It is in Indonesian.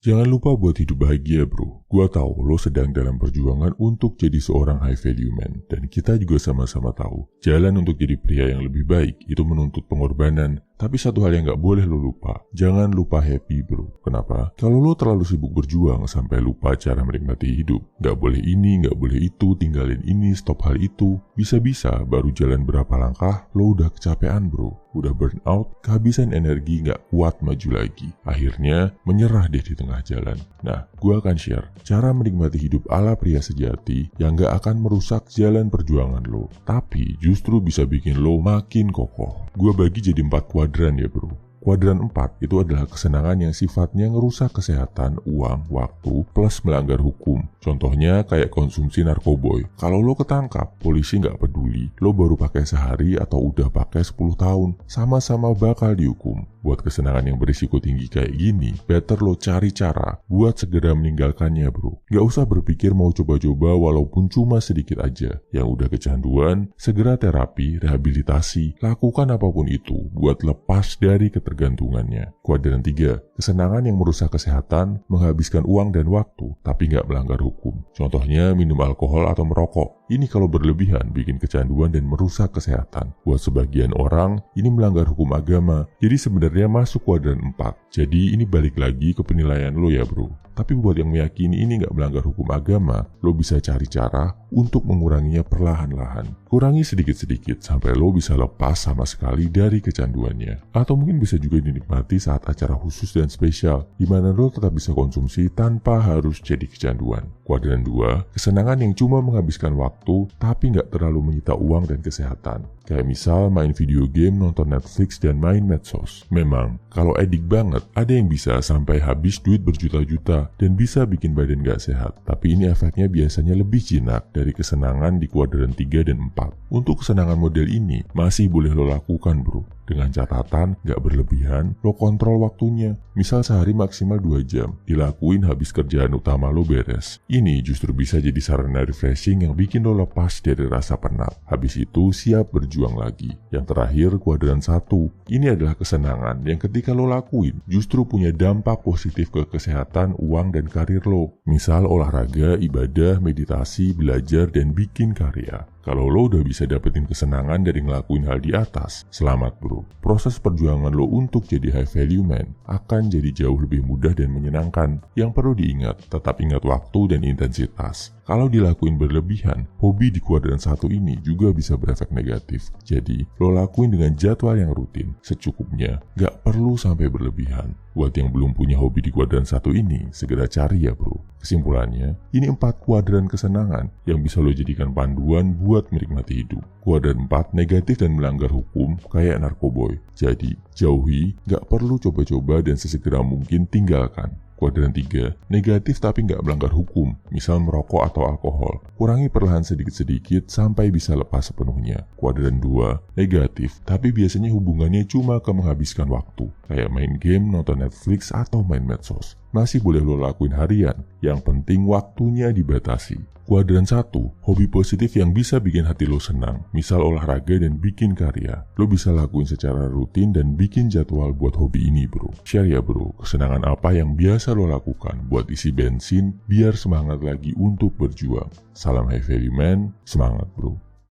Jangan lupa buat hidup bahagia bro. Gua tahu lo sedang dalam perjuangan untuk jadi seorang high value man. Dan kita juga sama-sama tahu, jalan untuk jadi pria yang lebih baik itu menuntut pengorbanan. Tapi satu hal yang gak boleh lo lupa, jangan lupa happy bro. Kenapa? Kalau lo terlalu sibuk berjuang sampai lupa cara menikmati hidup. Gak boleh ini, gak boleh itu, tinggalin ini, stop hal itu. Bisa-bisa baru jalan berapa langkah, lo udah kecapean bro. Udah burn out, kehabisan energi, gak kuat maju lagi. Akhirnya menyerah deh di tengah jalan. Nah, gue akan share cara menikmati hidup ala pria sejati yang gak akan merusak jalan perjuangan lo, tapi justru bisa bikin lo makin kokoh. Gue bagi jadi 4 kuadran ya bro. Kuadran 4 itu adalah kesenangan yang sifatnya ngerusak kesehatan, uang, waktu, plus melanggar hukum. Contohnya kayak konsumsi narkoboy. Kalau lo ketangkap, polisi nggak peduli, lo baru pakai sehari atau udah pakai 10 tahun, sama-sama bakal dihukum. Buat kesenangan yang berisiko tinggi kayak gini, better lo cari cara buat segera meninggalkannya bro. Nggak usah berpikir mau coba-coba walaupun cuma sedikit aja. Yang udah kecanduan, segera terapi, rehabilitasi, lakukan apapun itu buat lepas dari ketergantungannya. Kuadran 3, kesenangan yang merusak kesehatan, menghabiskan uang dan waktu, tapi nggak melanggar hukum. Contohnya minum alkohol atau merokok. Ini kalau berlebihan bikin kecanduan dan merusak kesehatan. Buat sebagian orang, ini melanggar hukum agama. Jadi sebenarnya masuk kuadran 4. Jadi ini balik lagi ke penilaian lo ya bro. Tapi buat yang meyakini ini nggak melanggar hukum agama, lo bisa cari cara untuk menguranginya perlahan-lahan. Kurangi sedikit-sedikit sampai lo bisa lepas sama sekali dari kecanduannya. Atau mungkin bisa juga dinikmati saat acara khusus dan spesial, di mana lo tetap bisa konsumsi tanpa harus jadi kecanduan. Kuadran 2, kesenangan yang cuma menghabiskan waktu, tapi nggak terlalu menyita uang dan kesehatan. Kayak misal main video game, nonton Netflix, dan main medsos. Memang, kalau edik banget, ada yang bisa sampai habis duit berjuta-juta dan bisa bikin badan gak sehat. Tapi ini efeknya biasanya lebih jinak dari kesenangan di kuadran 3 dan 4. Untuk kesenangan model ini, masih boleh lo lakukan bro. Dengan catatan, gak berlebihan, lo kontrol waktunya. Misal sehari maksimal 2 jam, dilakuin habis kerjaan utama lo beres. Ini justru bisa jadi sarana refreshing yang bikin lo lepas dari rasa penat. Habis itu siap berjuang lagi. Yang terakhir, kuadran 1. Ini adalah kesenangan yang ketika lo lakuin, justru punya dampak positif ke kesehatan, uang, dan karir lo. Misal olahraga, ibadah, meditasi, belajar, dan bikin karya. Kalau lo udah bisa dapetin kesenangan dari ngelakuin hal di atas, selamat bro. Proses perjuangan lo untuk jadi high value man akan jadi jauh lebih mudah dan menyenangkan. Yang perlu diingat, tetap ingat waktu dan intensitas. Kalau dilakuin berlebihan, hobi di kuadran 1 ini juga bisa berefek negatif. Jadi, lo lakuin dengan jadwal yang rutin, secukupnya, gak perlu sampai berlebihan. Buat yang belum punya hobi di kuadran 1 ini, segera cari ya bro. Kesimpulannya, ini 4 kuadran kesenangan yang bisa lo jadikan panduan buat menikmati hidup. Kuadran 4 negatif dan melanggar hukum kayak narkoboy. Jadi, jauhi, gak perlu coba-coba dan sesegera mungkin tinggalkan. Kuadran 3, negatif tapi nggak melanggar hukum, misal merokok atau alkohol. Kurangi perlahan sedikit-sedikit sampai bisa lepas sepenuhnya. Kuadran 2, negatif, tapi biasanya hubungannya cuma ke menghabiskan waktu, kayak main game, nonton Netflix, atau main medsos. Masih boleh lo lakuin harian, yang penting waktunya dibatasi. Kuadran 1, hobi positif yang bisa bikin hati lo senang, misal olahraga dan bikin karya. Lo bisa lakuin secara rutin dan bikin jadwal buat hobi ini bro. Share ya bro, kesenangan apa yang biasa lo lakukan buat isi bensin biar semangat lagi untuk berjuang. Salam high value man, semangat bro.